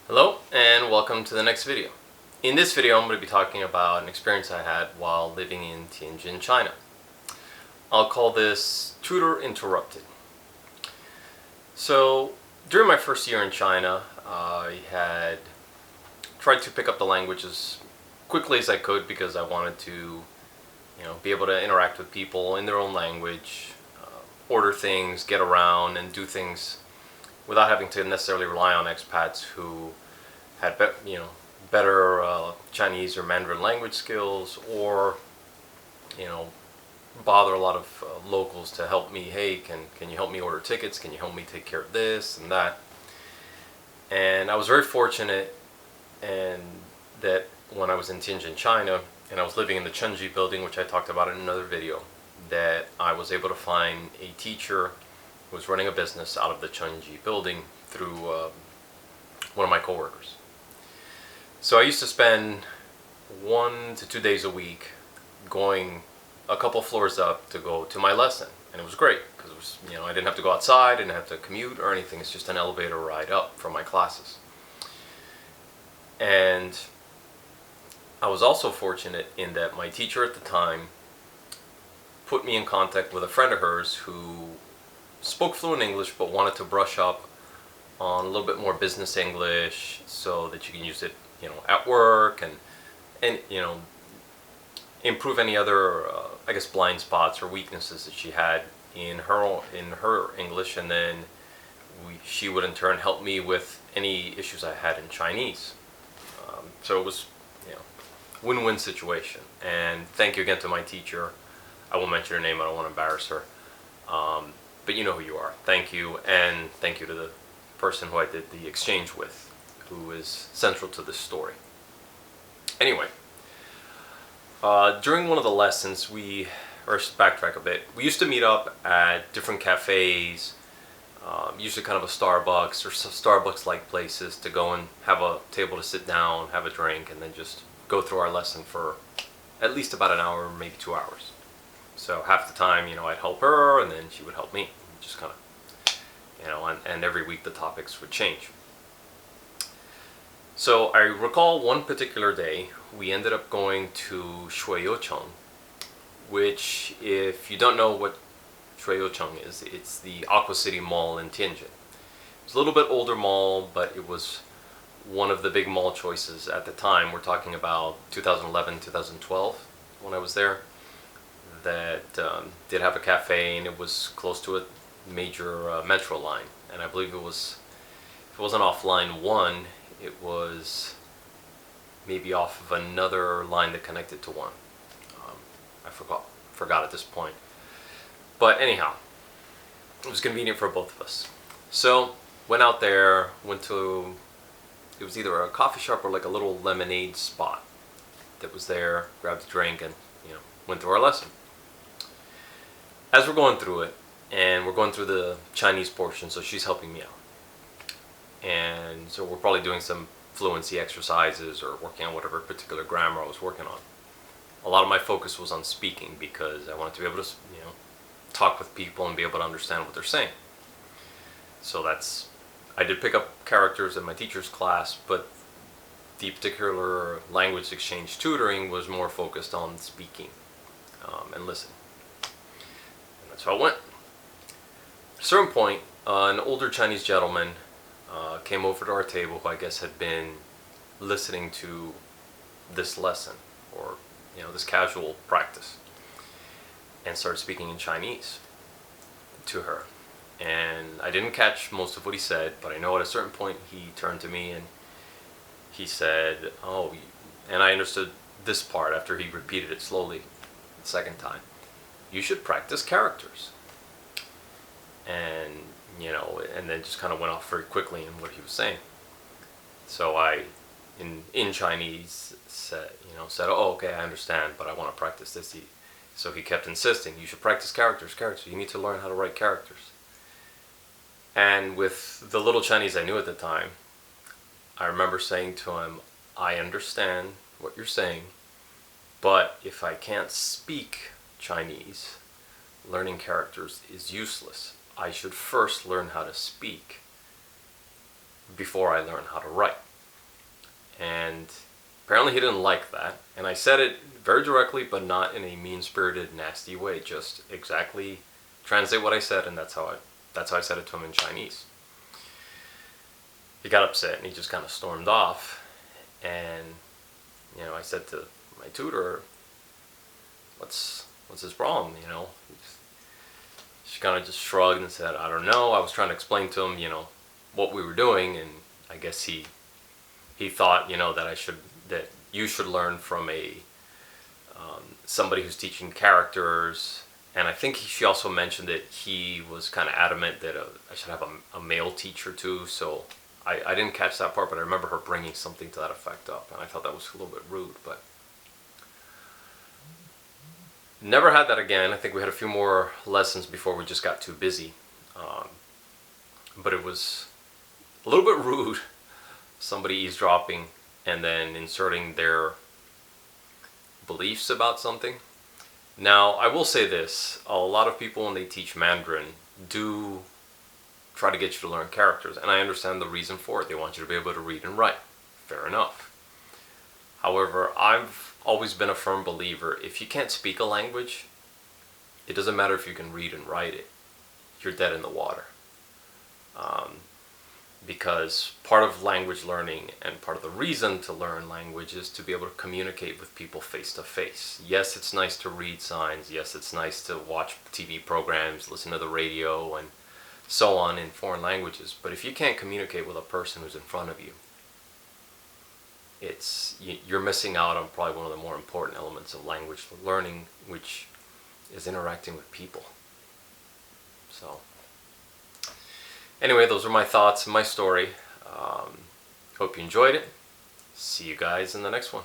Hello and welcome to the next video. In this video I'm going to be talking about an experience I had while living in Tianjin, China. I'll call this Tutor Interrupted. So during my first year in China, I had tried to pick up the language as quickly as I could because I wanted to be able to interact with people in their own language, order things, get around, and do things without having to necessarily rely on expats who had better Chinese or Mandarin language skills, or bother a lot of locals to help me. Hey, can you help me order tickets? Can you help me take care of this and that? And I was very fortunate, and that when I was in Tianjin, China, and I was living in the Tianjin building, which I talked about in another video, that I was able to find a teacher who was running a business out of the Tianjin building through one of my coworkers. So I used to spend 1 to 2 days a week going a couple floors up to go to my lesson, and it was great because it was, I didn't have to go outside, didn't have to commute or anything. It's just an elevator ride up from my classes. And I was also fortunate in that my teacher at the time put me in contact with a friend of hers who spoke fluent English but wanted to brush up on a little bit more business English so that you can use it, at work, and improve any other blind spots or weaknesses that she had in her English, and then she would in turn help me with any issues I had in Chinese. So it was win-win situation. And thank you again to my teacher. I won't mention her name, I don't want to embarrass her. But you know who you are. Thank you, and thank you to the person who I did the exchange with, who is central to this story. Anyway, during one of the lessons, backtrack a bit, we used to meet up at different cafes, usually kind of a Starbucks or Starbucks-like places, to go and have a table to sit down, have a drink, and then just go through our lesson for at least about an hour, maybe 2 hours. So half the time, I'd help her, and then she would help me. Just kind of, and every week the topics would change. So I recall one particular day, we ended up going to Shuiyoucheng, which, if you don't know what Shuiyoucheng is, it's the Aqua City Mall in Tianjin. It's a little bit older mall, but it was one of the big mall choices at the time. We're talking about 2011, 2012 when I was there. That did have a cafe, and it was close to a major metro line. And I believe if it wasn't off line 1, it was maybe off of another line that connected to 1. I forgot at this point. But anyhow, it was convenient for both of us. So went out there, it was either a coffee shop or like a little lemonade spot that was there, grabbed a drink, and went through our lesson. As we're going through it, and we're going through the Chinese portion, so she's helping me out. And so we're probably doing some fluency exercises or working on whatever particular grammar I was working on. A lot of my focus was on speaking because I wanted to be able to, talk with people and be able to understand what they're saying. So I did pick up characters in my teacher's class, but the particular language exchange tutoring was more focused on speaking and listening. And that's how it went. At a certain point, an older Chinese gentleman came over to our table, who I guess had been listening to this lesson, or this casual practice, and started speaking in Chinese to her. And I didn't catch most of what he said, but I know at a certain point he turned to me and he said, "Oh," and I understood this part after he repeated it slowly the second time. "You should practice characters." And and then just kind of went off very quickly in what he was saying. So I, in Chinese, said, "Oh, okay, I understand, but I want to practice this." So he kept insisting, "You should practice characters. You need to learn how to write characters." And with the little Chinese I knew at the time, I remember saying to him, "I understand what you're saying, but if I can't speak Chinese, learning characters is useless. I should first learn how to speak before I learn how to write." and apparently he didn't like that. And I said it very directly, but not in a mean-spirited, nasty way. Just exactly translate what I said, and that's how I said it to him in Chinese. He got upset and he just kind of stormed off. And I said to my tutor, "What's his problem?" She kind of just shrugged and said, "I don't know. I was trying to explain to him, what we were doing, and I guess he thought, that you should learn from somebody who's teaching characters." And I think she also mentioned that he was kind of adamant that I should have a male teacher too. So I didn't catch that part, but I remember her bringing something to that effect up, and I thought that was a little bit rude, but never had that again. I think we had a few more lessons before we just got too busy. But it was a little bit rude, somebody eavesdropping and then inserting their beliefs about something. Now, I will say this, a lot of people when they teach Mandarin do try to get you to learn characters, and I understand the reason for it. They want you to be able to read and write. Fair enough. However, I've always been a firm believer, if you can't speak a language, it doesn't matter if you can read and write it. You're dead in the water. Because part of language learning and part of the reason to learn language is to be able to communicate with people face to face. Yes, it's nice to read signs. Yes, it's nice to watch TV programs, listen to the radio, and so on in foreign languages. But if you can't communicate with a person who's in front of you, you're missing out on probably one of the more important elements of language learning, which is interacting with people. So anyway, those are my thoughts and my story. Hope you enjoyed it. See you guys in the next one.